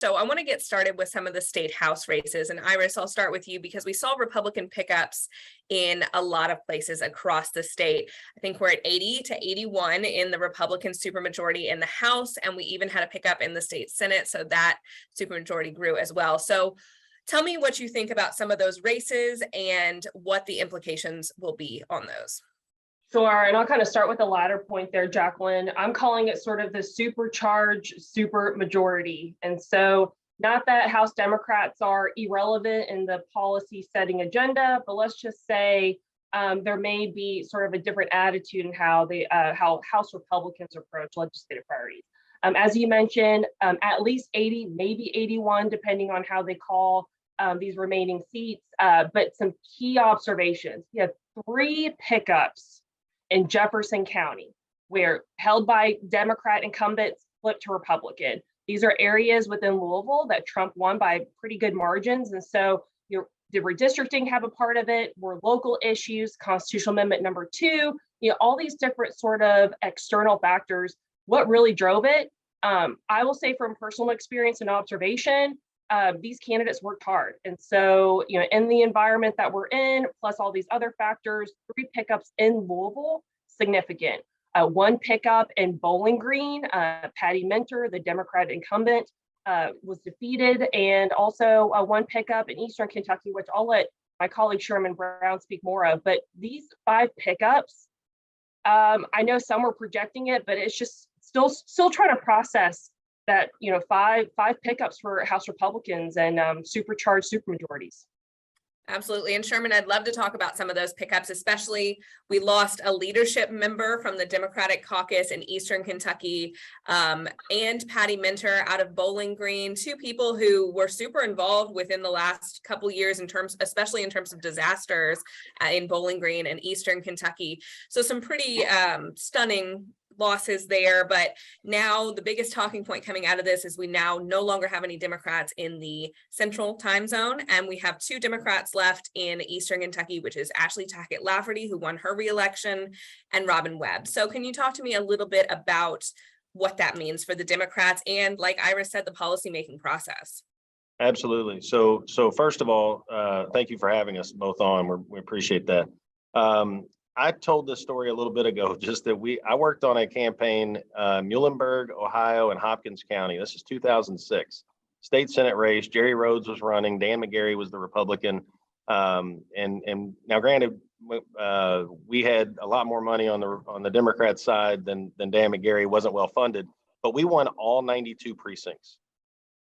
So I want to get started with some of the state house races. And Iris, I'll start with you because we saw Republican pickups in a lot of places across the state. I think we're at 80 to 81 in the Republican supermajority in the House, and we even had a pickup in the state Senate. So that supermajority grew as well. So tell me what you think about some of those races and what the implications will be on those. Sure, and I'll kind of start with the latter point there, Jacqueline. I'm calling it sort of the supercharged super majority. And so not that House Democrats are irrelevant in the policy setting agenda, but let's just say there may be sort of a different attitude in how House Republicans approach legislative priorities. As you mentioned, at least 80, maybe 81, depending on how they call these remaining seats. But some key observations. You have 3 pickups in Jefferson County, where held by Democrat incumbents flipped to Republican. These are areas within Louisville that Trump won by pretty good margins. And so the redistricting have a part of it, were local issues, constitutional amendment number 2, all these different sort of external factors. What really drove it? I will say from personal experience and observation, these candidates worked hard. And so, in the environment that we're in, plus all these other factors, 3 pickups in Louisville, significant. 1 pickup in Bowling Green, Patty Minter, the Democrat incumbent, was defeated. And also 1 pickup in Eastern Kentucky, which I'll let my colleague Sherman Brown speak more of. But these 5 pickups, I know some were projecting it, but it's just still trying to process that, 5 pickups for House Republicans and supercharged supermajorities. Absolutely. And Sherman, I'd love to talk about some of those pickups, especially we lost a leadership member from the Democratic caucus in Eastern Kentucky, and Patty Minter out of Bowling Green, 2 people who were super involved within the last couple years especially in terms of disasters in Bowling Green and Eastern Kentucky. So some pretty stunning losses there, but now the biggest talking point coming out of this is we now no longer have any Democrats in the central time zone, and we have 2 Democrats left in Eastern Kentucky, which is Ashley Tackett Lafferty, who won her reelection, and Robin Webb. So can you talk to me a little bit about what that means for the Democrats and, like Iris said, the policymaking process? Absolutely. So first of all, thank you for having us both on. We appreciate that. I told this story a little bit ago, just that I worked on a campaign, Muhlenberg, Ohio, and Hopkins County. This is 2006. State Senate race. Jerry Rhodes was running. Dan McGarry was the Republican. And now, granted, we had a lot more money on the Democrat side than Dan McGarry. Wasn't well funded, but we won all 92 precincts.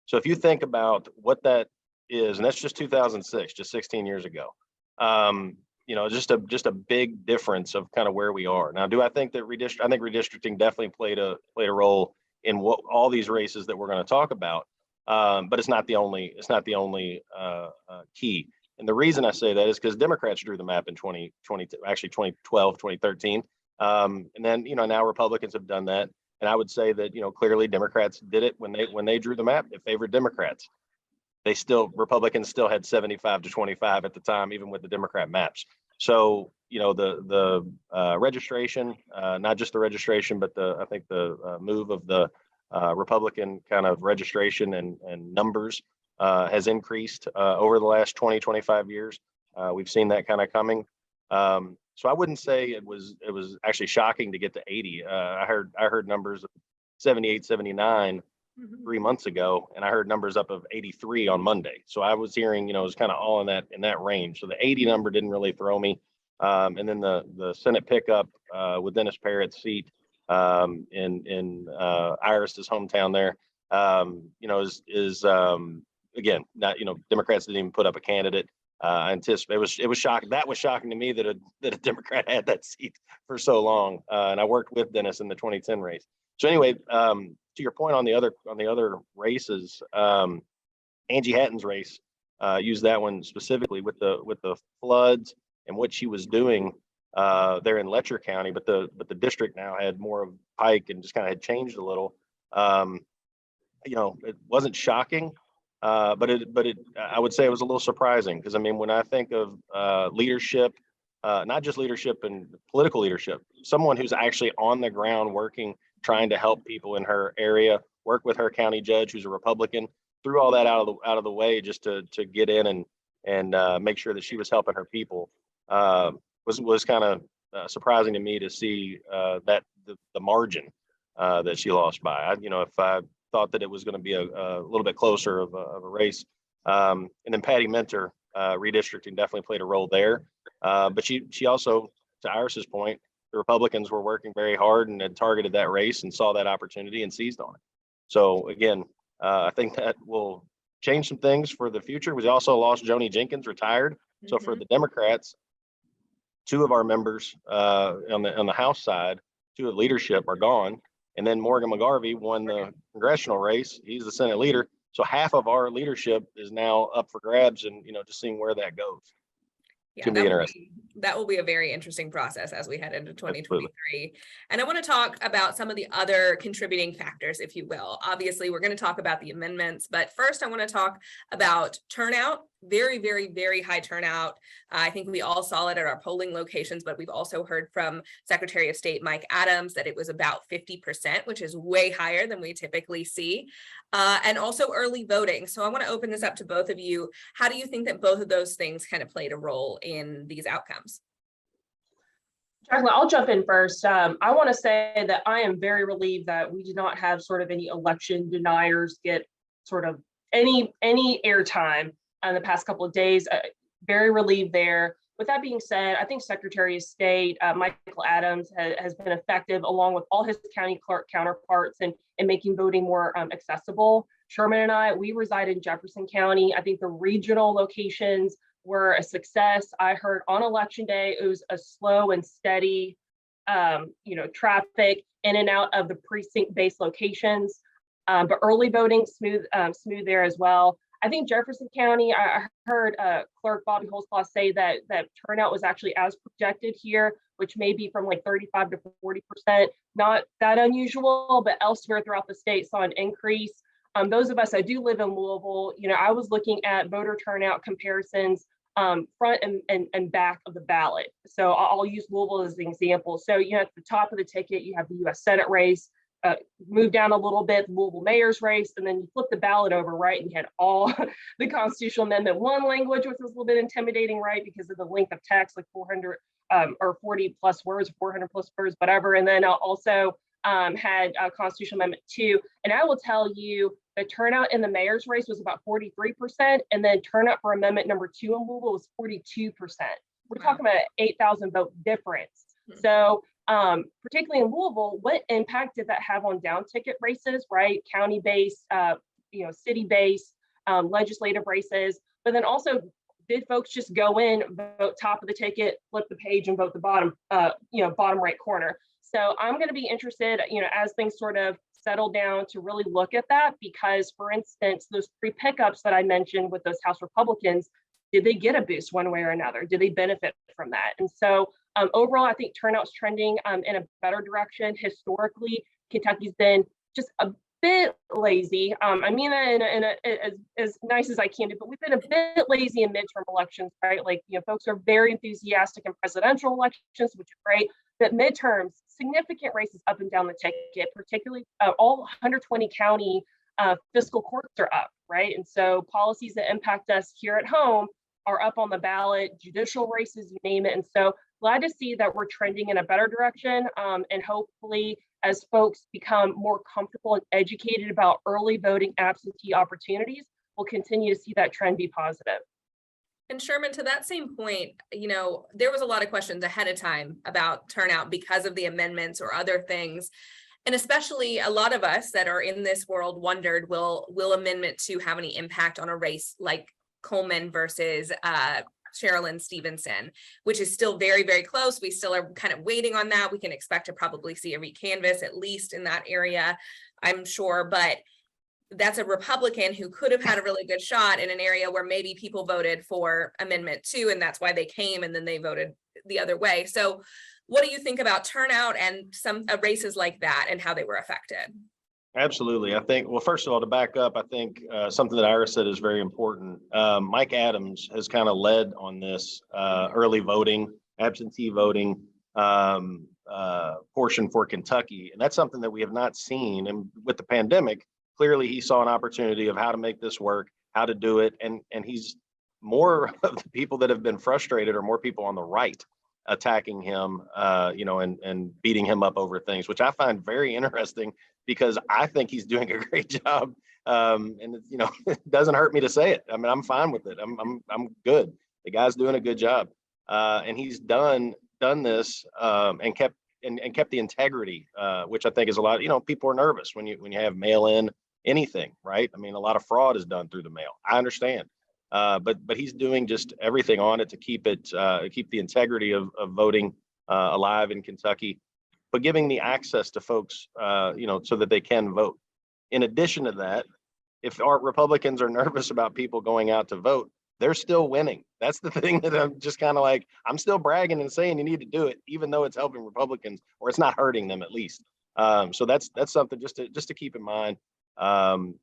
So if you think about what that is, and that's just 2006, just 16 years ago. Just a big difference of kind of where we are now. Do I think that redistricting definitely played a role in what all these races that we're going to talk about, but it's not the only key. And the reason I say that is because Democrats drew the map in 2012, 2013, and then now Republicans have done that. And I would say that clearly Democrats did it when they drew the map. It favored Democrats. Republicans still had 75 to 25 at the time, even with the Democrat maps. So, the registration, not just the registration, but I think the move of the Republican kind of registration and numbers has increased over the last 20, 25 years. We've seen that kind of coming. So I wouldn't say it was actually shocking to get to 80. I heard numbers of 78, 79. 3 months ago, and I heard numbers up of 83 on Monday. So I was hearing, it was kind of all in that range. So the 80 number didn't really throw me. And then the Senate pickup with Dennis Parrott's seat in Iris's hometown there, is again, not, Democrats didn't even put up a candidate. I anticipate it was shocking. That was shocking to me that a Democrat had that seat for so long. And I worked with Dennis in the 2010 race. So anyway, to your point on the other races, Angie Hatton's race, used that one specifically with the floods and what she was doing there in Letcher County, but the district now had more of Pike and just kind of had changed a little. It wasn't shocking, but I would say it was a little surprising because when I think of leadership, not just leadership and political leadership, someone who's actually on the ground working, trying to help people in her area, work with her county judge, who's a Republican, threw all that out of the way just to get in and make sure that she was helping her people. Was kind of surprising to me to see that the margin that she lost by. If I thought that it was going to be a little bit closer of a race, and then Patty Minter, redistricting definitely played a role there. But she also, to Iris's point, the Republicans were working very hard and had targeted that race and saw that opportunity and seized on it. So again, I think that will change some things for the future. We also lost Joni Jenkins, retired. So for the Democrats, two of our members on the House side, two of leadership are gone. And then Morgan McGarvey won the congressional race. He's the Senate leader. So half of our leadership is now up for grabs, and just seeing where that goes. Yeah, Could be interesting. That will be a very interesting process as we head into 2023. Absolutely. And I want to talk about some of the other contributing factors, if you will. Obviously, we're going to talk about the amendments, but first I want to talk about turnout. Very, very, very high turnout. I think we all saw it at our polling locations, but we've also heard from Secretary of State Mike Adams that it was about 50%, which is way higher than we typically see. And also early voting. So I want to open this up to both of you. How do you think that both of those things kind of played a role in these outcomes? Jacqueline, I'll jump in first. I want to say that I am very relieved that we did not have sort of any election deniers get sort of any airtime in the past couple of days. Very relieved there. With that being said, I think Secretary of State Michael Adams has been effective, along with all his county clerk counterparts, in making voting more accessible. Sherman and I, we reside in Jefferson County. I think the regional locations were a success. I heard on election day, it was a slow and steady, traffic in and out of the precinct-based locations, but early voting smooth there as well. I think Jefferson County, I heard Clerk Bobby Holzclaw say that turnout was actually as projected here, which may be from like 35 to 40%. Not that unusual, but elsewhere throughout the state saw an increase. Those of us that do live in Louisville, I was looking at voter turnout comparisons front and back of the ballot. So I'll use Louisville as an example. So, at the top of the ticket, you have the U.S. Senate race. Move down a little bit, the Louisville mayor's race, and then you flip the ballot over, right? And you had all the Constitutional Amendment 1 language, which was a little bit intimidating, right? Because of the length of text, like 400 or 40 plus words, 400 plus words, whatever. And then also had Constitutional Amendment 2. And I will tell you, the turnout in the mayor's race was about 43%, and then turnout for Amendment number 2 in Louisville was 42%. We're talking about an 8,000 vote difference. So particularly in Louisville, what impact did that have on down ticket races, right? County-based, city-based, legislative races, but then also did folks just go in, vote top of the ticket, flip the page and vote the bottom right corner? So I'm going to be interested, as things sort of settle down, to really look at that, because for instance, those 3 pickups that I mentioned with those House Republicans, did they get a boost one way or another? Did they benefit from that? And so overall, I think turnout's trending in a better direction. Historically, Kentucky's been just a bit lazy. I mean that in as nice as I can do, but we've been a bit lazy in midterm elections, right? Like, folks are very enthusiastic in presidential elections, which is great. But midterms, significant races up and down the ticket, particularly all 120 county fiscal courts are up, right? And so policies that impact us here at home are up on the ballot, judicial races, you name it. And so glad to see that we're trending in a better direction. And hopefully, as folks become more comfortable and educated about early voting absentee opportunities, we'll continue to see that trend be positive. And Sherman, to that same point, there was a lot of questions ahead of time about turnout because of the amendments or other things. And especially a lot of us that are in this world wondered, will Amendment 2 have any impact on a race like Coleman versus Sherilyn Stevenson, which is still very, very close. We still are kind of waiting on that. We can expect to probably see a recanvass, at least in that area, I'm sure. But that's a Republican who could have had a really good shot in an area where maybe people voted for Amendment 2, and that's why they came, and then they voted the other way. So what do you think about turnout and some races like that and how they were affected? Absolutely. I think, well, first of all, to back up, I think something that Iris said is very important. Mike Adams has kind of led on this early voting, absentee voting portion for Kentucky. And that's something that we have not seen. And with the pandemic, clearly he saw an opportunity of how to make this work, how to do it. And he's more of the people that have been frustrated, or more people on the right attacking him, and beating him up over things, which I find very interesting, because I think he's doing a great job. And it doesn't hurt me to say it. I mean, I'm fine with it. I'm good. The guy's doing a good job. And he's done this, and kept the integrity, which I think is a lot. People are nervous when you have mail in anything, right? I mean, a lot of fraud is done through the mail. I understand. But he's doing just everything on it to keep the integrity of voting alive in Kentucky, but giving the access to folks, so that they can vote. In addition to that, if our Republicans are nervous about people going out to vote, they're still winning. That's the thing that I'm just kind of like, I'm still bragging and saying you need to do it, even though it's helping Republicans, or it's not hurting them at least. So that's something just to keep in mind.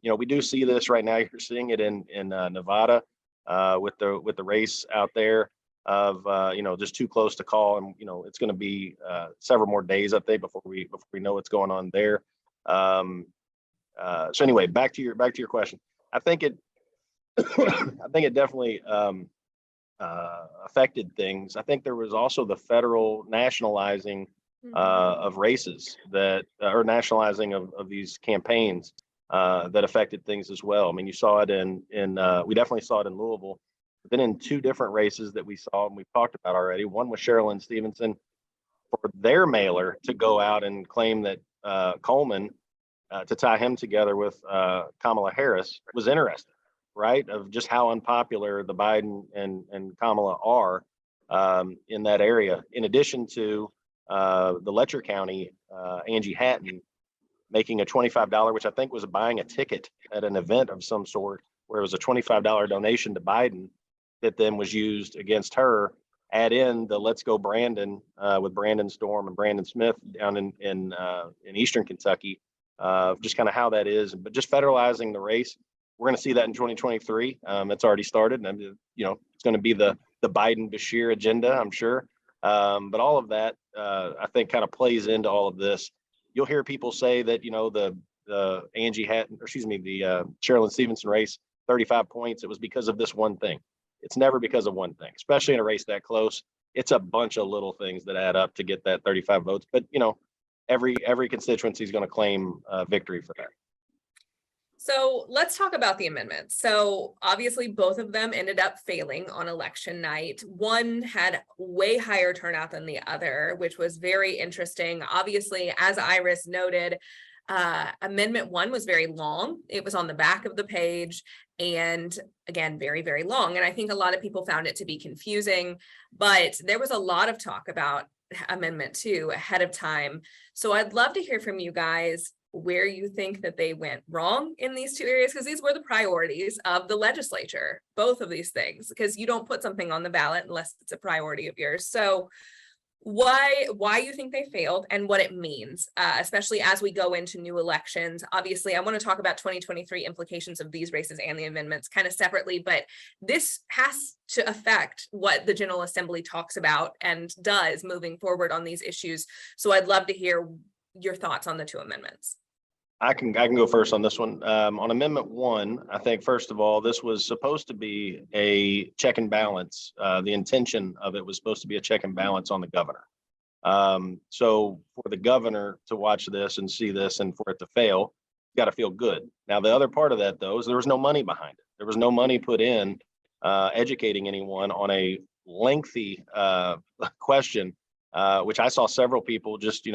We do see this right now. You're seeing it in Nevada, with the race out there of just too close to call, and it's going to be several more days, I think, before we know what's going on there. So anyway, back to your question. I think it definitely affected things. I think there was also the federal nationalizing of races or nationalizing of these campaigns that affected things as well. I mean, you saw it we definitely saw it in Louisville, but then in two different races that we saw and we've talked about already. One was Sherilyn Stevenson, for their mailer to go out and claim that Coleman, to tie him together with Kamala Harris, was interesting, right? Of just how unpopular the Biden and Kamala are in that area. In addition to the Letcher County, Angie Hatton, making a $25, which I think was buying a ticket at an event of some sort, where it was a $25 donation to Biden that then was used against her. Add in the Let's Go Brandon with Brandon Storm and Brandon Smith down in Eastern Kentucky, just kind of how that is. But just federalizing the race, we're going to see that in 2023. It's already started, and it's going to be the Biden Beshear agenda, I'm sure. But all of that, I think, kind of plays into all of this. You'll hear people say that the Angie Hatton, or excuse me, the Sherilyn Stevenson race, 35 points. It was because of this one thing. It's never because of one thing, especially in a race that close. It's a bunch of little things that add up to get that 35 votes. But every constituency is going to claim victory for that. So let's talk about the amendments. So obviously both of them ended up failing on election night. One had way higher turnout than the other, which was very interesting. Obviously, as Iris noted, Amendment 1 was very long. It was on the back of the page, and again, very, very long. And I think a lot of people found it to be confusing, but there was a lot of talk about Amendment 2 ahead of time. So I'd love to hear from you guys where you think that they went wrong in these two areas, because these were the priorities of the legislature, both of these things, because you don't put something on the ballot unless it's a priority of yours. So why you think they failed and what it means, especially as we go into new elections. Obviously, I want to talk about 2023 implications of these races and the amendments kind of separately, but this has to affect what the General Assembly talks about and does moving forward on these issues. So I'd love to hear your thoughts on the two amendments. I can go first on this one. On Amendment 1, I think, first of all, this was supposed to be a check and balance. The intention of it was supposed to be a check and balance on the governor. So for the governor to watch this and see this and for it to fail, you got to feel good. Now, the other part of that, though, is there was no money behind it. There was no money put in educating anyone on a lengthy question, which I saw several people just,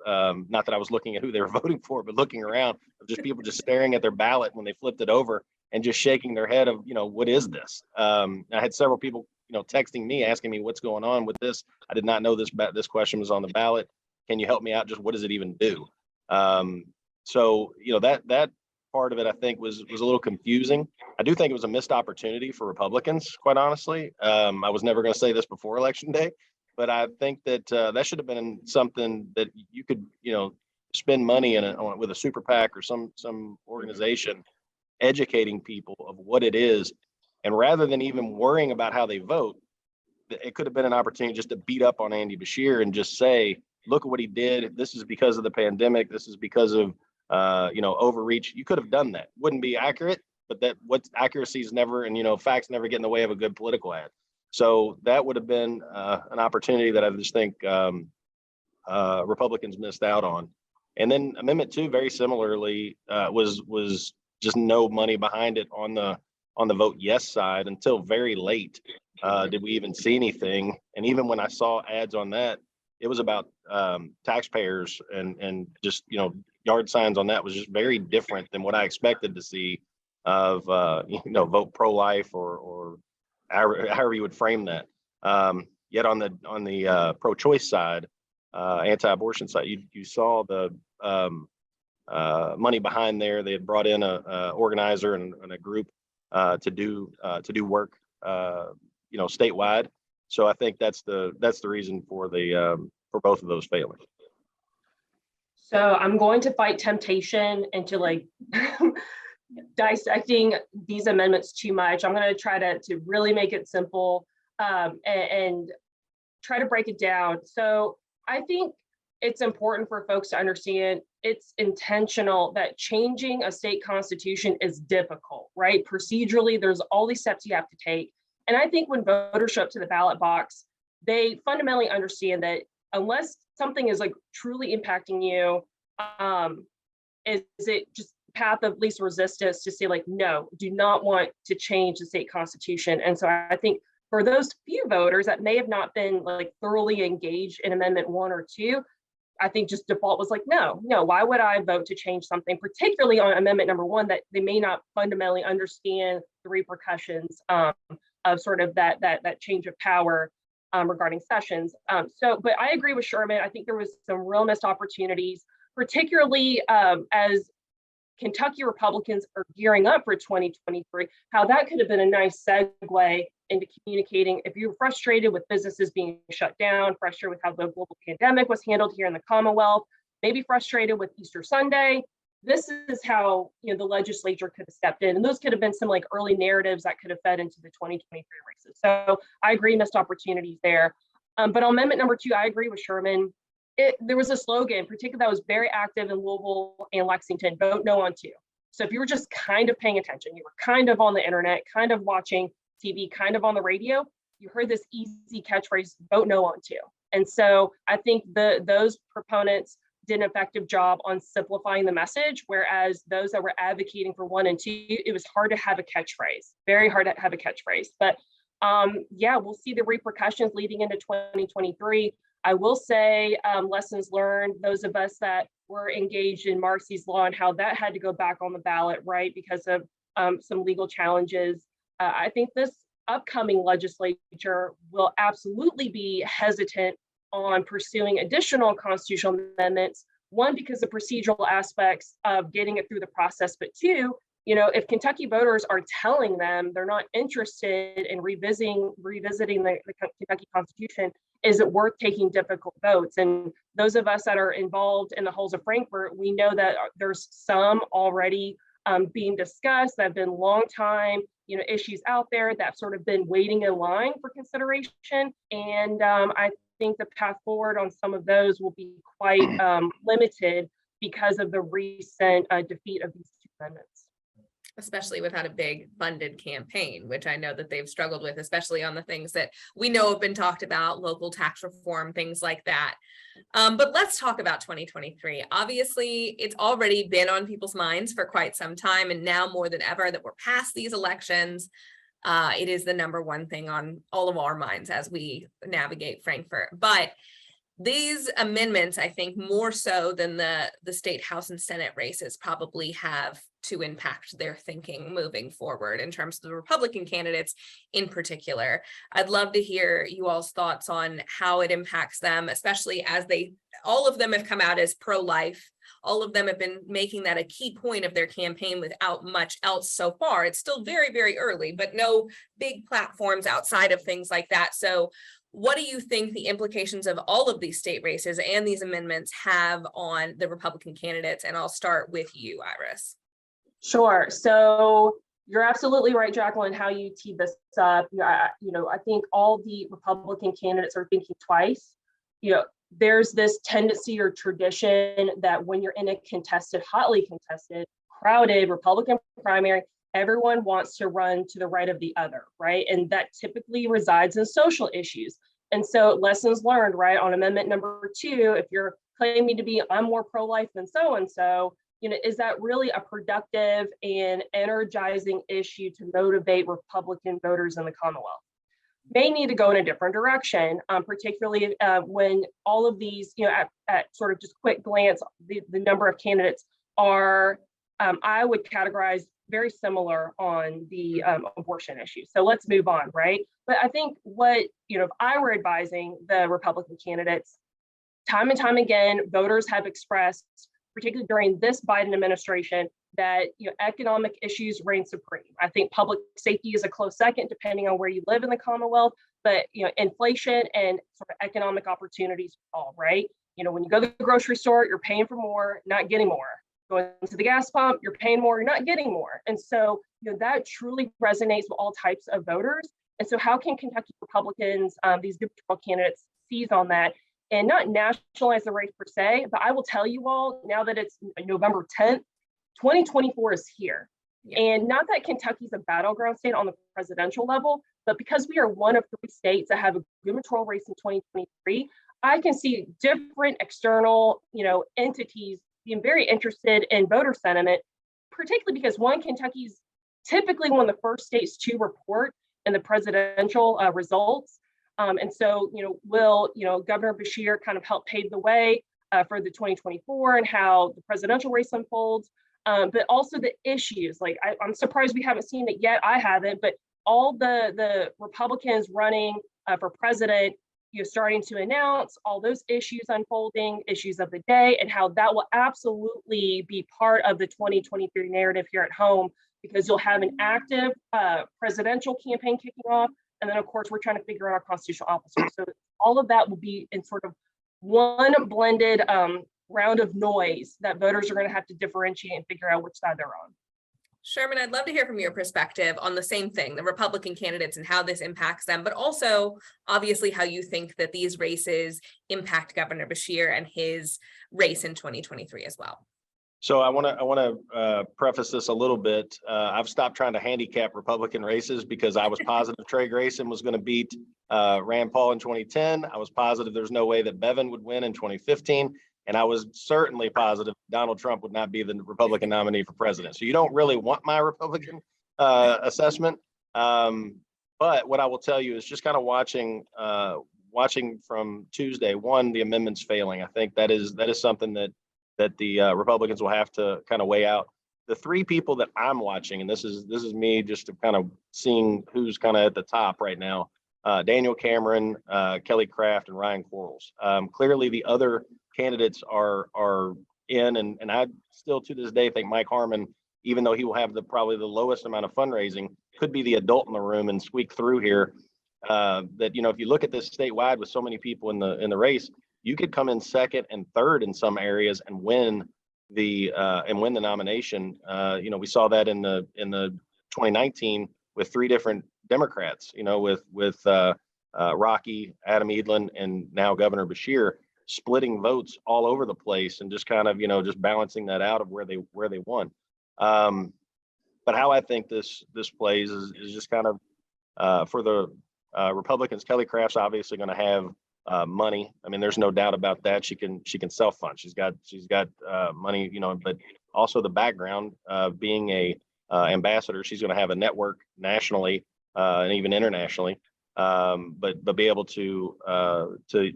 not that I was looking at who they were voting for, but looking around, just people just staring at their ballot when they flipped it over and just shaking their head of, what is this? I had several people, texting me, asking me what's going on with this. I did not know this question was on the ballot. Can you help me out? Just what does it even do? So, that part of it, I think, was a little confusing. I do think it was a missed opportunity for Republicans, quite honestly. I was never going to say this before Election Day, but I think that that should have been something that you could, spend money on with a super PAC or some organization, educating people of what it is. And rather than even worrying about how they vote, it could have been an opportunity just to beat up on Andy Beshear and just say, look at what he did. This is because of the pandemic. This is because of overreach. You could have done that. Wouldn't be accurate, but that what's accuracy is never, and facts never get in the way of a good political ad. So that would have been an opportunity that I just think Republicans missed out on. And then Amendment 2, very similarly, was just no money behind it on the vote yes side until very late. Did we even see anything? And even when I saw ads on that, it was about taxpayers and just yard signs on that was just very different than what I expected to see of vote pro-life or however you would frame that. Yet on the pro-choice side, anti-abortion side, you saw the money behind there. They had brought in a organizer and a group to do work statewide. So I think that's the reason for for both of those failing. So I'm going to fight temptation into dissecting these amendments too much. I'm going to try to really make it simple and try to break it down. So I think it's important for folks to understand it's intentional that changing a state constitution is difficult, right? Procedurally, there's all these steps you have to take. And I think when voters show up to the ballot box, they fundamentally understand that unless something is truly impacting you, is it just path of least resistance to say no, do not want to change the state constitution. And so I think for those few voters that may have not been thoroughly engaged in Amendment 1 or 2, I think just default was no, why would I vote to change something, particularly on Amendment number 1, that they may not fundamentally understand the repercussions of sort of that change of power regarding Sessions. But I agree with Sherman. I think there was some real missed opportunities, particularly as Kentucky Republicans are gearing up for 2023, how that could have been a nice segue into communicating. If you're frustrated with businesses being shut down, frustrated with how the global pandemic was handled here in the Commonwealth, maybe frustrated with Easter Sunday, this is how the legislature could have stepped in. And those could have been some early narratives that could have fed into the 2023 races. So I agree, missed opportunities there. But on Amendment number 2, I agree with Sherman. There was a slogan, particularly that was very active in Louisville and Lexington, vote no on 2. So if you were just kind of paying attention, you were kind of on the internet, kind of watching TV, kind of on the radio, you heard this easy catchphrase, vote no on 2. And so I think those proponents did an effective job on simplifying the message, whereas those that were advocating for 1 and 2, it was hard to have a catchphrase, very hard to have a catchphrase. But we'll see the repercussions leading into 2023. I will say lessons learned, those of us that were engaged in Marcy's Law and how that had to go back on the ballot, right, because of some legal challenges. I think this upcoming legislature will absolutely be hesitant on pursuing additional constitutional amendments. 1, because the procedural aspects of getting it through the process, but 2, if Kentucky voters are telling them they're not interested in revisiting the Kentucky Constitution, is it worth taking difficult votes? And those of us that are involved in the halls of Frankfort, we know that there's some already being discussed that have been long time, issues out there that have sort of been waiting in line for consideration. And I think the path forward on some of those will be quite limited because of the recent defeat of these 2 amendments. Especially without a big funded campaign, which I know that they've struggled with, especially on the things that we know have been talked about, local tax reform, things like that. But let's talk about 2023. Obviously, it's already been on people's minds for quite some time, and now more than ever that we're past these elections, it is the number one thing on all of our minds as we navigate Frankfort. But these amendments, I think more so than the state House and Senate races, probably have to impact their thinking moving forward in terms of the Republican candidates in particular. I'd love to hear you all's thoughts on how it impacts them, especially as all of them have come out as pro-life. All of them have been making that a key point of their campaign without much else so far. It's still very, very early, but no big platforms outside of things like that. So what do you think the implications of all of these state races and these amendments have on the Republican candidates? And I'll start with you, Iris. Sure. So you're absolutely right, Jacqueline, how you teed this up. I think all the Republican candidates are thinking twice. there's this tendency or tradition that when you're in a contested, hotly contested, crowded Republican primary, everyone wants to run to the right of the other, right? And that typically resides in social issues. And so lessons learned, right? On amendment number 2, if you're claiming to be, I'm more pro-life than so-and-so, is that really a productive and energizing issue to motivate Republican voters in the Commonwealth? May need to go in a different direction, particularly when all of these, at sort of just quick glance, the number of candidates are, I would categorize very similar on the abortion issue. So let's move on, right? But I think what, if I were advising the Republican candidates, time and time again, voters have expressed, particularly during this Biden administration, that economic issues reign supreme. I think public safety is a close second, depending on where you live in the Commonwealth. But inflation and sort of economic opportunities, all right. When you go to the grocery store, you're paying for more, not getting more. Going to the gas pump, you're paying more, you're not getting more. And so that truly resonates with all types of voters. And so how can Kentucky Republicans, these gubernatorial candidates, seize on that and not nationalize the race per se? But I will tell you all, now that it's November 10th, 2024 is here. Yeah. And not that Kentucky's a battleground state on the presidential level, but because we are one of 3 states that have a gubernatorial race in 2023, I can see different external, entities being very interested in voter sentiment, particularly because Kentucky's typically one of the first states to report in the presidential results. And so, will, Governor Beshear kind of help pave the way for the 2024 and how the presidential race unfolds, but also the issues. Like, I'm surprised we haven't seen it yet. I haven't, but all the Republicans running for president, starting to announce all those issues unfolding, issues of the day, and how that will absolutely be part of the 2023 narrative here at home, because you'll have an active presidential campaign kicking off. And then, of course, we're trying to figure out our constitutional officers. So all of that will be in sort of one blended round of noise that voters are going to have to differentiate and figure out which side they're on. Sherman, I'd love to hear from your perspective on the same thing, the Republican candidates and how this impacts them, but also obviously how you think that these races impact Governor Beshear and his race in 2023 as well. So I want to preface this a little bit. I've stopped trying to handicap Republican races because I was positive Trey Grayson was going to beat Rand Paul in 2010. I was positive there's no way that Bevin would win in 2015. And I was certainly positive Donald Trump would not be the Republican nominee for president. So you don't really want my Republican assessment. But what I will tell you is just kind of watching from Tuesday, the amendments failing. I think that is something that the Republicans will have to kind of weigh out. The 3 people that I'm watching, and this is me just to kind of seeing who's kind of at the top right now, Daniel Cameron, Kelly Craft, and Ryan Quarles. Clearly the other candidates are in, and I still to this day think Mike Harmon, even though he will have probably the lowest amount of fundraising, could be the adult in the room and squeak through here. That if you look at this statewide with so many people in the race, you could come in second and third in some areas and win the nomination. We saw that in the 2019 with 3 different Democrats. With Rocky, Adam Edlin, and now Governor Beshear, splitting votes all over the place and just kind of, just balancing that out of where they won. But how I think this plays is just kind of for the Republicans. Kelly Craft's obviously going to have money. I mean, there's no doubt about that. She can self-fund. She's got money, but also the background of being a ambassador. She's going to have a network nationally and even internationally, but be able to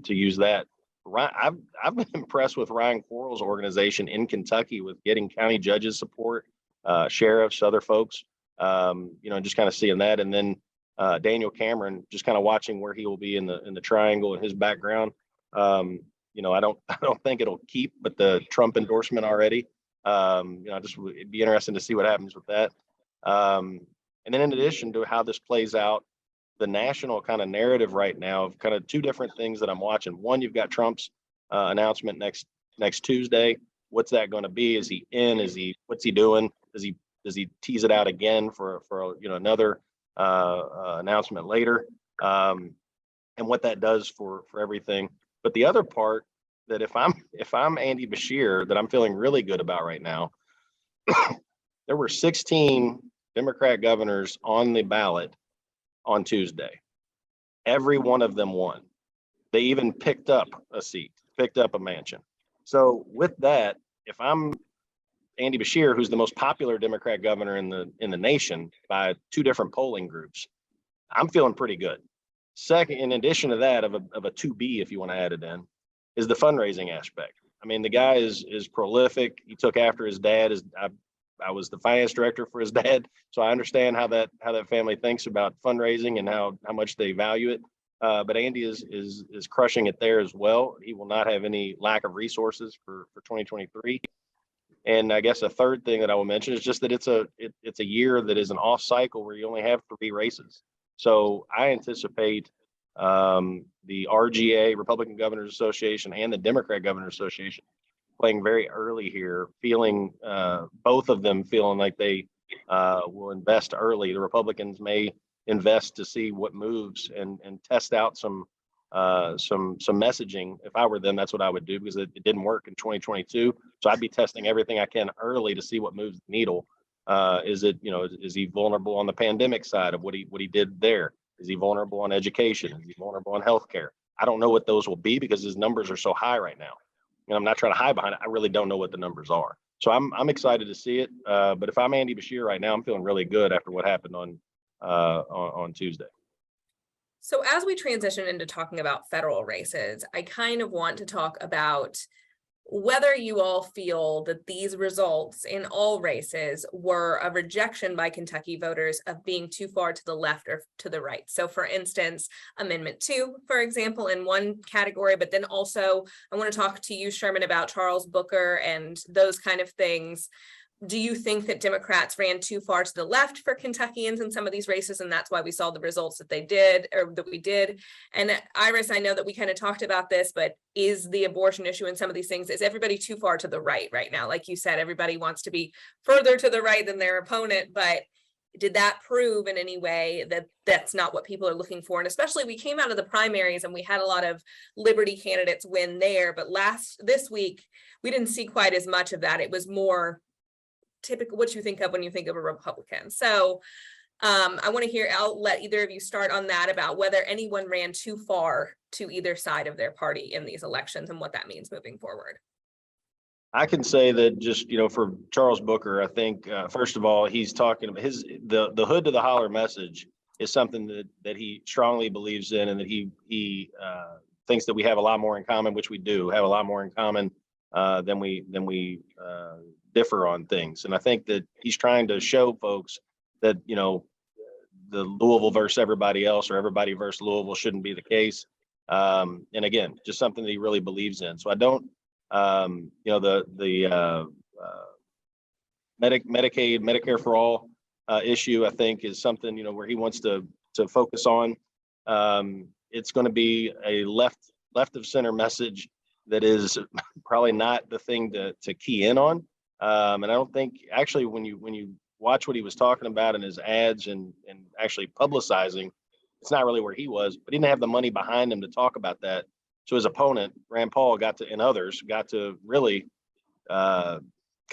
use that. I've been impressed with Ryan Quarles' organization in Kentucky with getting county judges support, sheriffs, other folks, just kind of seeing that. And then Daniel Cameron, just kind of watching where he will be in the triangle and his background. I don't think it'll keep, but the Trump endorsement already, it'd be interesting to see what happens with that. And then in addition to how this plays out, the national kind of narrative right now of kind of 2 different things that I'm watching. One, you've got Trump's announcement next Tuesday. What's that going to be? Is he in? What's he doing? Does he tease it out again for another announcement later? And what that does for everything. But the other part that if I'm Andy Beshear, that I'm feeling really good about right now, there were 16 Democrat governors on the ballot on Tuesday. Every one of them won. They even picked up a seat, picked up a mansion. So with that, if I'm Andy Beshear, who's the most popular Democrat governor in the nation by 2 different polling groups, I'm feeling pretty good. Second, in addition to that, of a 2B, if you want to add it in, is the fundraising aspect. I mean, the guy is prolific. He took after his dad. I was the finance director for his dad, so I understand how that family thinks about fundraising and how much they value it. But Andy is crushing it there as well. He will not have any lack of resources for 2023. And I guess a third thing that I will mention is just that it's a year that is an off cycle where you only have 3 races. So I anticipate the RGA, Republican Governors Association, and the Democrat Governors Association playing very early here, feeling both of them feeling like they will invest early. The Republicans may invest to see what moves and test out some messaging. If I were them, that's what I would do, because it didn't work in 2022. So I'd be testing everything I can early to see what moves the needle. Is he vulnerable on the pandemic side of what he did there? Is he vulnerable on education? Is he vulnerable on healthcare? I don't know what those will be because his numbers are so high right now. And I'm not trying to hide behind it. I really don't know what the numbers are. So I'm excited to see it. But if I'm Andy Beshear right now, I'm feeling really good after what happened on Tuesday. So as we transition into talking about federal races, I kind of want to talk about whether you all feel that these results in all races were a rejection by Kentucky voters of being too far to the left or to the right. So for instance, Amendment 2, for example, in one category, but then also I want to talk to you, Sherman, about Charles Booker and those kind of things. Do you think that Democrats ran too far to the left for Kentuckians in some of these races, and that's why we saw the results that they did, or that we did? And Iris, I know that we kind of talked about this, but is the abortion issue and some of these things, is everybody too far to the right now? Like you said, everybody wants to be further to the right than their opponent, but did that prove in any way that that's not what people are looking for? And especially, we came out of the primaries and we had a lot of Liberty candidates win there, but this week we didn't see quite as much of that. It was more typical what you think of when you think of a Republican. So I want to hear, I'll let either of you start on that, about whether anyone ran too far to either side of their party in these elections and what that means moving forward. I can say that just, for Charles Booker, I think, first of all, he's talking about the hood to the holler message is something that he strongly believes in, and that he thinks that we have a lot more in common, which we do have a lot more in common than we differ on things. And I think that he's trying to show folks that, the Louisville versus everybody else, or everybody versus Louisville, shouldn't be the case. And again, just something that he really believes in. So I don't, the Medicaid, Medicare for all issue, I think, is something, where he wants to focus on. It's going to be a left of center message that is probably not the thing to key in on. And I don't think, actually, when you watch what he was talking about in his ads and actually publicizing, it's not really where he was, but he didn't have the money behind him to talk about that. So his opponent, Rand Paul, and others got to really kind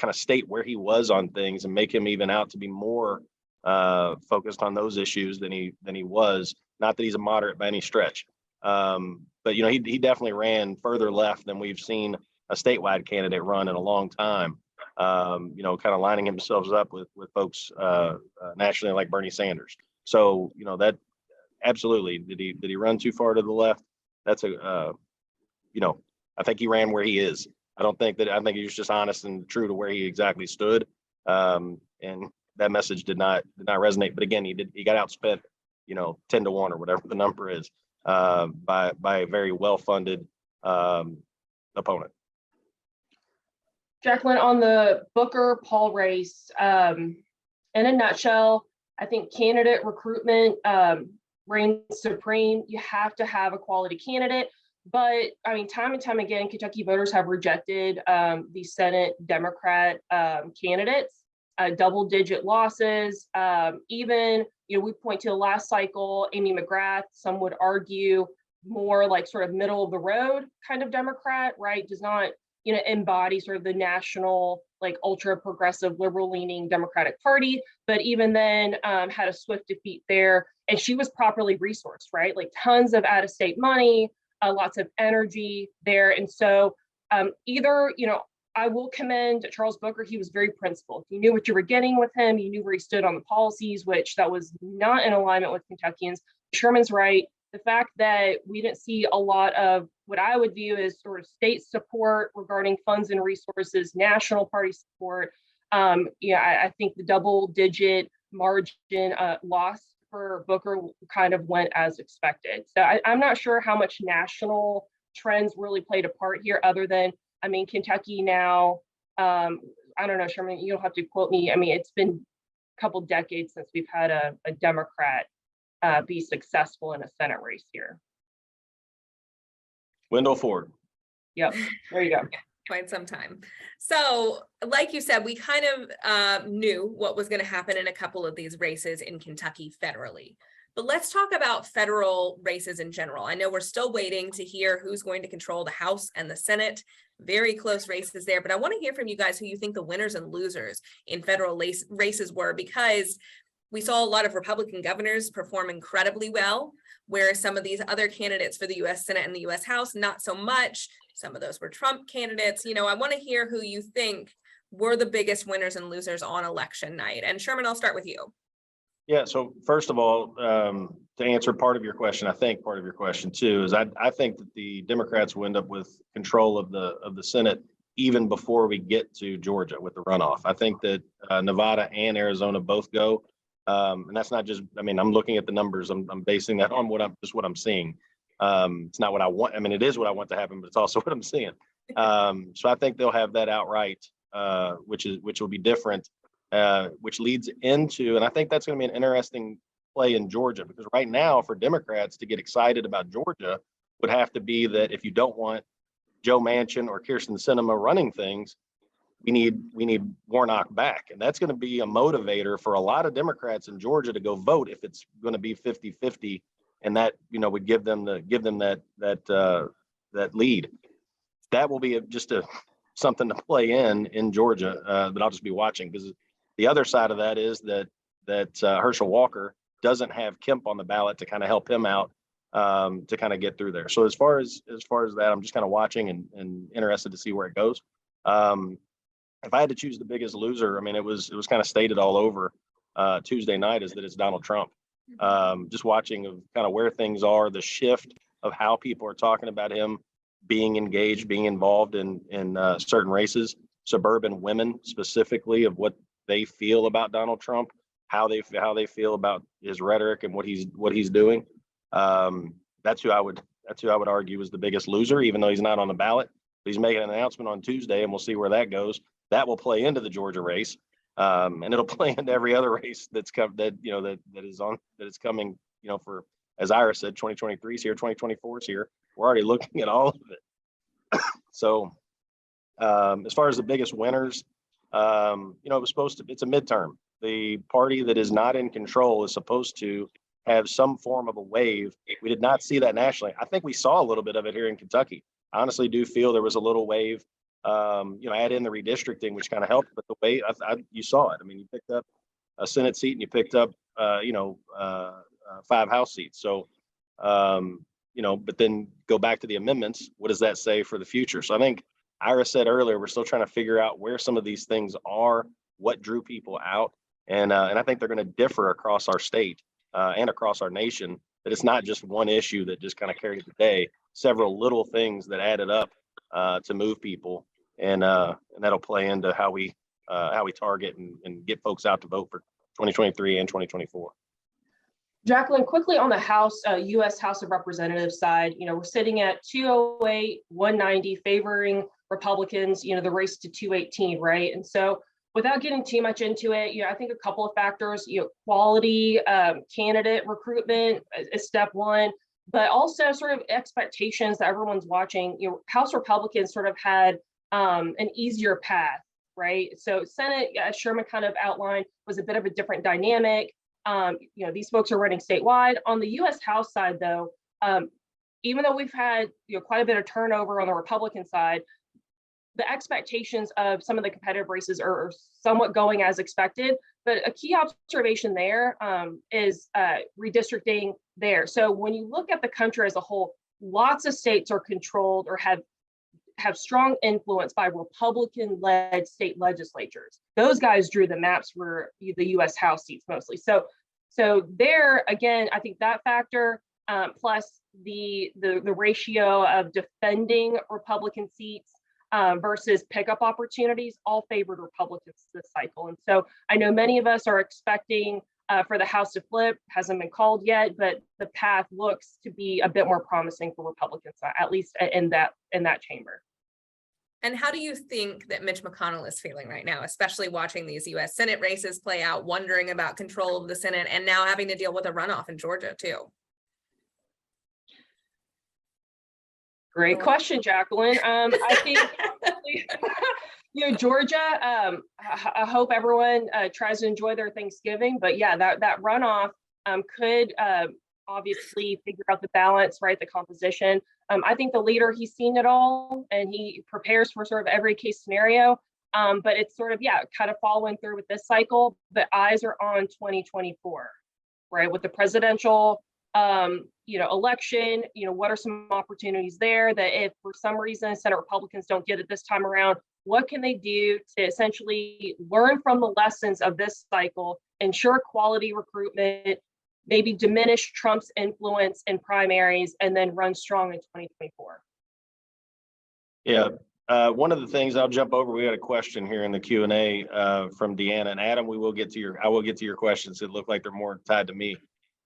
of state where he was on things and make him even out to be more focused on those issues than he was. Not that he's a moderate by any stretch. But, he definitely ran further left than we've seen a statewide candidate run in a long time. Kind of lining himself up with folks nationally like Bernie Sanders. So, that absolutely, did he run too far to the left? That's I think he ran where he is. I think he was just honest and true to where he exactly stood. And that message did not resonate. But again, he got outspent, 10-1 or whatever the number is, by a very well-funded opponent. Jacqueline, on the Booker Paul race, in a nutshell, I think candidate recruitment reigns supreme. You have to have a quality candidate. But I mean, time and time again, Kentucky voters have rejected the Senate Democrat candidates, double-digit losses. Even, we point to the last cycle, Amy McGrath, some would argue, more like sort of middle of the road kind of Democrat, right? Does not, embody sort of the national, like ultra progressive liberal leaning Democratic Party, but even then had a swift defeat there. And she was properly resourced, right? Like tons of out of state money, lots of energy there. And so either, I will commend Charles Booker. He was very principled. You knew what you were getting with him. You knew where he stood on the policies, which that was not in alignment with Kentuckians. Sherman's right. The fact that we didn't see a lot of what I would view as sort of state support regarding funds and resources, national party support. I think the double-digit margin loss for Booker kind of went as expected. So I'm not sure how much national trends really played a part here, other than, Kentucky now, I don't know, Sherman, you don't have to quote me. It's been a couple decades since we've had a Democrat be successful in a Senate race here. Wendell Ford. Yep, there you go. Quite some time. So like you said, we kind of knew what was going to happen in a couple of these races in Kentucky federally. But let's talk about federal races in general. I know we're still waiting to hear who's going to control the House and the Senate. Very close races there. But I want to hear from you guys who you think the winners and losers in federal races were, because we saw a lot of Republican governors perform incredibly well, whereas some of these other candidates for the U.S. Senate and the U.S. House, not so much. Some of those were Trump candidates. I want to hear who you think were the biggest winners and losers on election night. And Sherman, I'll start with you. Yeah. So first of all, to answer part of your question, I think part of your question too is I think that the Democrats will end up with control of the Senate even before we get to Georgia with the runoff. I think that Nevada and Arizona both go. And that's not just, I'm looking at the numbers. I'm basing that on what I'm seeing. It's not what I want. It is what I want to happen, but it's also what I'm seeing. So I think they'll have that outright, which will be different, which leads into, and I think that's going to be an interesting play in Georgia, because right now for Democrats to get excited about Georgia would have to be that if you don't want Joe Manchin or Kyrsten Sinema running things, we need Warnock back. And that's going to be a motivator for a lot of Democrats in Georgia to go vote if it's going to be 50-50. And that, would give them that lead. That will be something to play in Georgia that I'll just be watching, because the other side of that is that Herschel Walker doesn't have Kemp on the ballot to kind of help him out to kind of get through there. So as far as that, I'm just kind of watching and interested to see where it goes. If I had to choose the biggest loser, it was kind of stated all over Tuesday night, is that it's Donald Trump. Just watching of kind of where things are, the shift of how people are talking about him being engaged, being involved in certain races, suburban women specifically, of what they feel about Donald Trump, how they feel about his rhetoric and what he's doing. That's who I would argue is the biggest loser, even though he's not on the ballot. He's making an announcement on Tuesday, and we'll see where that goes. That will play into the Georgia race, and it'll play into every other race that's come that is coming. For, as Ira said, 2023 is here, 2024 is here. We're already looking at all of it. So, as far as the biggest winners, it was supposed to. It's a midterm. The party that is not in control is supposed to have some form of a wave. We did not see that nationally. I think we saw a little bit of it here in Kentucky. I honestly do feel there was a little wave. Add in the redistricting, which kind of helped, but the way you saw it. You picked up a Senate seat and you picked up, 5 House seats. So, but then go back to the amendments. What does that say for the future? So I think Ira said earlier, we're still trying to figure out where some of these things are, what drew people out. And I think they're going to differ across our state and across our nation, that it's not just one issue that just kind of carried the day, several little things that added up to move people. And that'll play into how we target and get folks out to vote for 2023 and 2024. Jacqueline, quickly on the House, U.S. House of Representatives side, we're sitting at 208, 190, favoring Republicans, the race to 218, right? And so without getting too much into it, I think a couple of factors, quality candidate recruitment is step one, but also sort of expectations that everyone's watching. House Republicans sort of had an easier path, right? So Senate, as Sherman kind of outlined, was a bit of a different dynamic. These folks are running statewide. On the U.S. House side, though, even though we've had quite a bit of turnover on the Republican side, the expectations of some of the competitive races are somewhat going as expected. But a key observation there is redistricting there. So when you look at the country as a whole, lots of states are controlled or have strong influence by Republican-led state legislatures. Those guys drew the maps for the U.S. House seats mostly. So there again, I think that factor plus the ratio of defending Republican seats versus pickup opportunities all favored Republicans this cycle. And so I know many of us are expecting for the House to flip, hasn't been called yet, but the path looks to be a bit more promising for Republicans, at least in that chamber. And how do you think that Mitch McConnell is feeling right now, especially watching these U.S. Senate races play out, wondering about control of the Senate, and now having to deal with a runoff in Georgia too? Great question, Jacqueline. I think Georgia. I hope everyone tries to enjoy their Thanksgiving, but yeah, that runoff could obviously figure out the balance, right? The composition. I think the leader, he's seen it all and he prepares for sort of every case scenario. But it's sort of kind of following through with this cycle. The eyes are on 2024, right? With the presidential election, what are some opportunities there that if for some reason Senate Republicans don't get it this time around, what can they do to essentially learn from the lessons of this cycle, ensure quality recruitment, maybe diminish Trump's influence in primaries, and then run strong in 2024? Yeah. One of the things I'll jump over, we got a question here in the Q&A from Deanna and Adam. I will get to your questions. It look like they're more tied to me.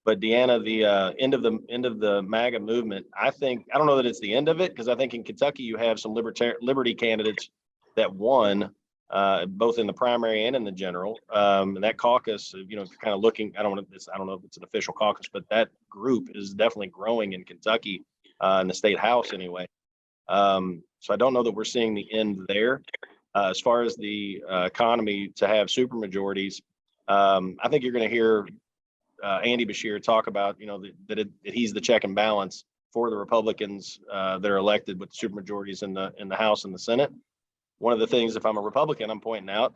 But Deanna, the end of the MAGA movement, I don't know that it's the end of it, because I think in Kentucky you have some liberty candidates that won both in the primary and in the general. And that caucus, kind of looking, I don't know if it's an official caucus, but that group is definitely growing in Kentucky in the state house anyway. So I don't know that we're seeing the end there. As far as the economy to have supermajorities, I think you're going to hear Andy Beshear talk about, that he's the check and balance for the Republicans that are elected with supermajorities in the House and the Senate. One of the things, if I'm a Republican, I'm pointing out,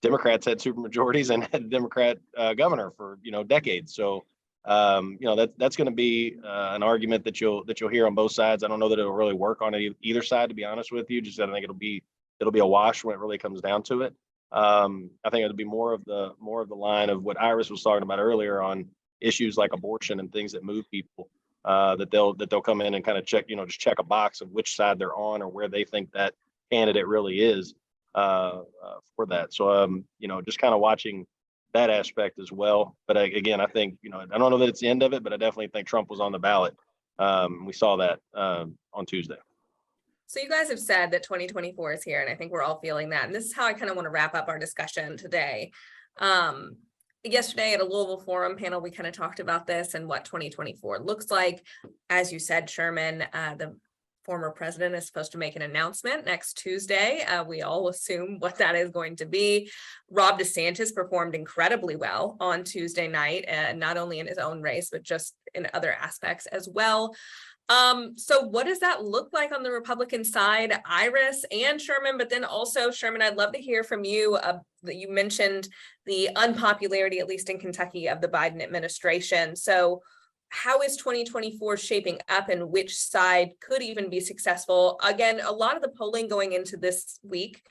Democrats had supermajorities and had a Democrat governor for decades. So that's going to be an argument that you'll hear on both sides. I don't know that it'll really work on either side, to be honest with you. Just I think it'll be a wash when it really comes down to it. I think it'll be more of the line of what Iris was talking about earlier on issues like abortion and things that move people, that they'll come in and kind of check, just check a box of which side they're on or where they think that candidate really is for that. So, just kind of watching that aspect as well. But again, I think, I don't know that it's the end of it, but I definitely think Trump was on the ballot. We saw that on Tuesday. So you guys have said that 2024 is here, and I think we're all feeling that. And this is how I kind of want to wrap up our discussion today. Yesterday at a Louisville Forum panel, we kind of talked about this and what 2024 looks like. As you said, Sherman, the former president is supposed to make an announcement next Tuesday. We all assume what that is going to be. Ron DeSantis performed incredibly well on Tuesday night, not only in his own race, but just in other aspects as well. So what does that look like on the Republican side, Iris and Sherman? But then also, Sherman, I'd love to hear from you. That you mentioned the unpopularity, at least in Kentucky, of the Biden administration. So how is 2024 shaping up, and which side could even be successful? Again, a lot of the polling going into this week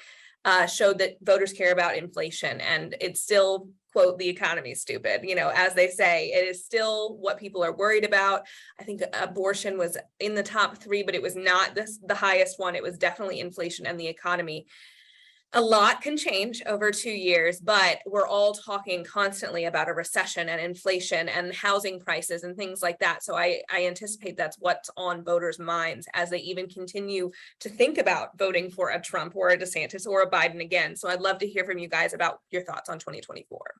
showed that voters care about inflation, and it's still, quote, the economy's stupid, as they say. It is still what people are worried about. I think abortion was in the top 3, but it was not the highest one. It was definitely inflation and the economy. A lot can change over 2 years, but we're all talking constantly about a recession and inflation and housing prices and things like that. So I anticipate that's what's on voters' minds as they even continue to think about voting for a Trump or a DeSantis or a Biden again. So I'd love to hear from you guys about your thoughts on 2024.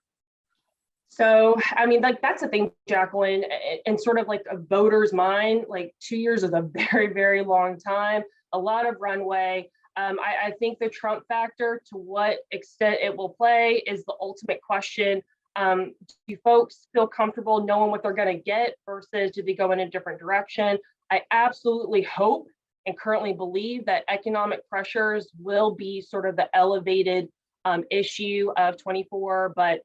So, I mean, that's the thing, Jacqueline, and sort of like a voter's mind, 2 years is a very, very long time, a lot of runway. I think the Trump factor, to what extent it will play, is the ultimate question. Do folks feel comfortable knowing what they're going to get versus do they go in a different direction? I absolutely hope and currently believe that economic pressures will be sort of the elevated issue of 24, but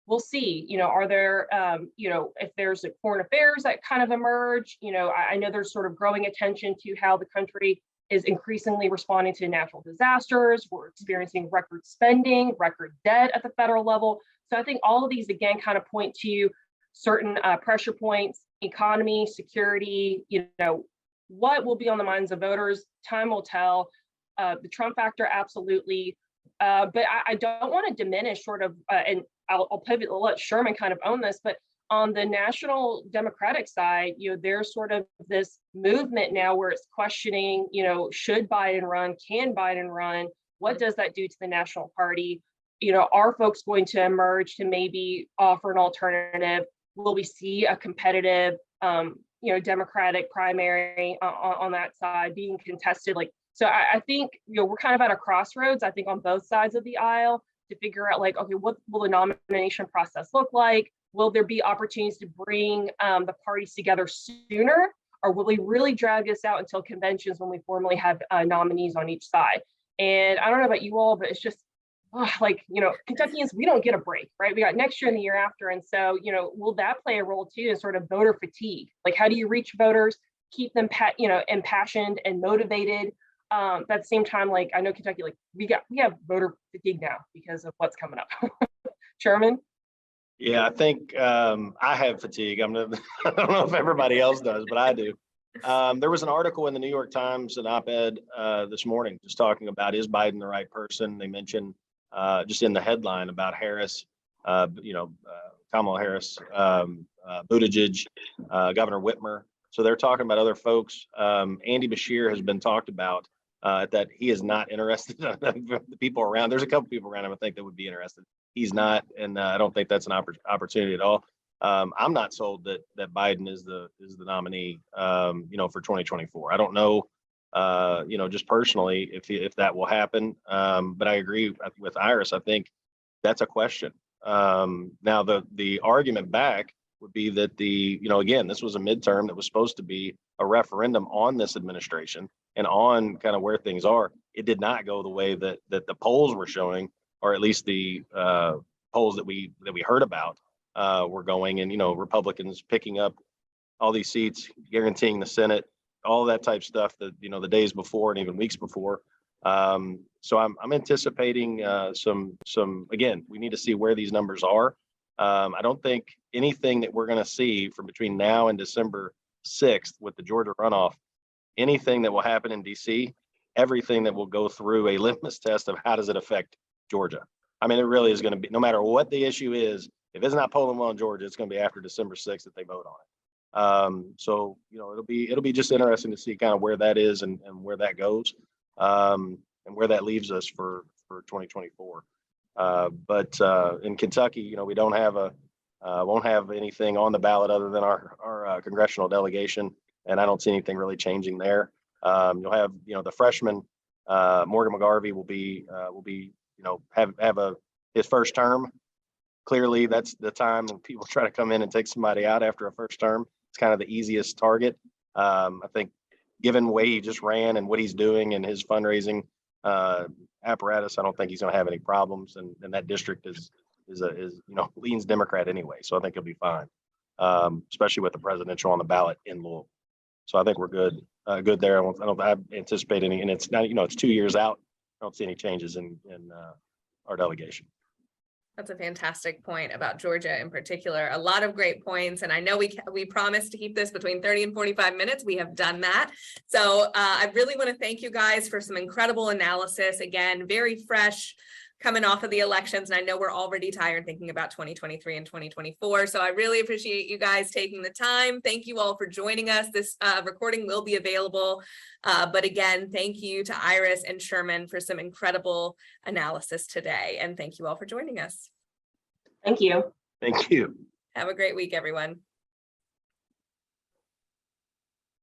we'll see. Are there, if there's foreign affairs that kind of emerge, I know there's sort of growing attention to how the country is increasingly responding to natural disasters. We're experiencing record spending, record debt at the federal level. So I think all of these, again, kind of point to certain pressure points, economy, security, what will be on the minds of voters, time will tell. The Trump factor, absolutely. But I don't want to diminish sort of, and I'll pivot, I'll let Sherman kind of own this, but on the national Democratic side, there's sort of this movement now where it's questioning, should Biden run? Can Biden run? What does that do to the national party? Are folks going to emerge to maybe offer an alternative? Will we see a competitive, Democratic primary on that side being contested? So I think, we're kind of at a crossroads, I think, on both sides of the aisle to figure out, okay, what will the nomination process look like? Will there be opportunities to bring the parties together sooner? Or will we really drag this out until conventions when we formally have nominees on each side? And I don't know about you all, but it's just, Kentuckians, we don't get a break, right? We got next year and the year after. And so, will that play a role too in sort of voter fatigue? How do you reach voters, keep them, impassioned and motivated? At the same time, I know Kentucky, we have voter fatigue now because of what's coming up. Sherman? Yeah, I think I have fatigue. I don't know if everybody else does, but I do. There was an article in the New York Times, an op-ed this morning, just talking about, is Biden the right person? They mentioned just in the headline about Harris, Kamala Harris, Buttigieg, Governor Whitmer. So they're talking about other folks. Andy Beshear has been talked about that he is not interested. The people around, there's a couple people around him I think that would be interested. He's not, and I don't think that's an opportunity at all. I'm not sold that Biden is the nominee, for 2024. I don't know, just personally if that will happen. But I agree with Iris. I think that's a question. Now the argument back would be that again, this was a midterm that was supposed to be a referendum on this administration and on kind of where things are. It did not go the way that the polls were showing, or at least the polls that we heard about were going. And Republicans picking up all these seats, guaranteeing the Senate, all that type stuff that the days before and even weeks before. So I'm anticipating some again, we need to see where these numbers are. I don't think anything that we're going to see from between now and December 6th with the Georgia runoff, anything that will happen in DC, everything that will go through a litmus test of how does it affect Georgia. I mean, it really is going to be, no matter what the issue is, if it's not polling well in Georgia, it's going to be after December 6th that they vote on it. So, it'll be just interesting to see kind of where that is and where that goes, and where that leaves us for 2024. But in Kentucky, we don't have won't have anything on the ballot other than our congressional delegation, and I don't see anything really changing there. You'll have, the freshman Morgan McGarvey will be have his first term. Clearly, that's the time when people try to come in and take somebody out after a first term. It's kind of the easiest target. I think, given the way he just ran and what he's doing and his fundraising apparatus, I don't think he's going to have any problems. And that district is leans Democrat anyway, so I think he'll be fine, especially with the presidential on the ballot in Louisville. So I think we're good there. I don't anticipate any, and it's not, it's 2 years out. I don't see any changes in our delegation. That's a fantastic point about Georgia in particular. A lot of great points. And I know we promised to keep this between 30 and 45 minutes. We have done that. So I really want to thank you guys for some incredible analysis. Again, very fresh coming off of the elections. And I know we're already tired thinking about 2023 and 2024. So I really appreciate you guys taking the time. Thank you all for joining us. This recording will be available. But again, thank you to Iris and Sherman for some incredible analysis today. And thank you all for joining us. Thank you. Thank you. Have a great week, everyone.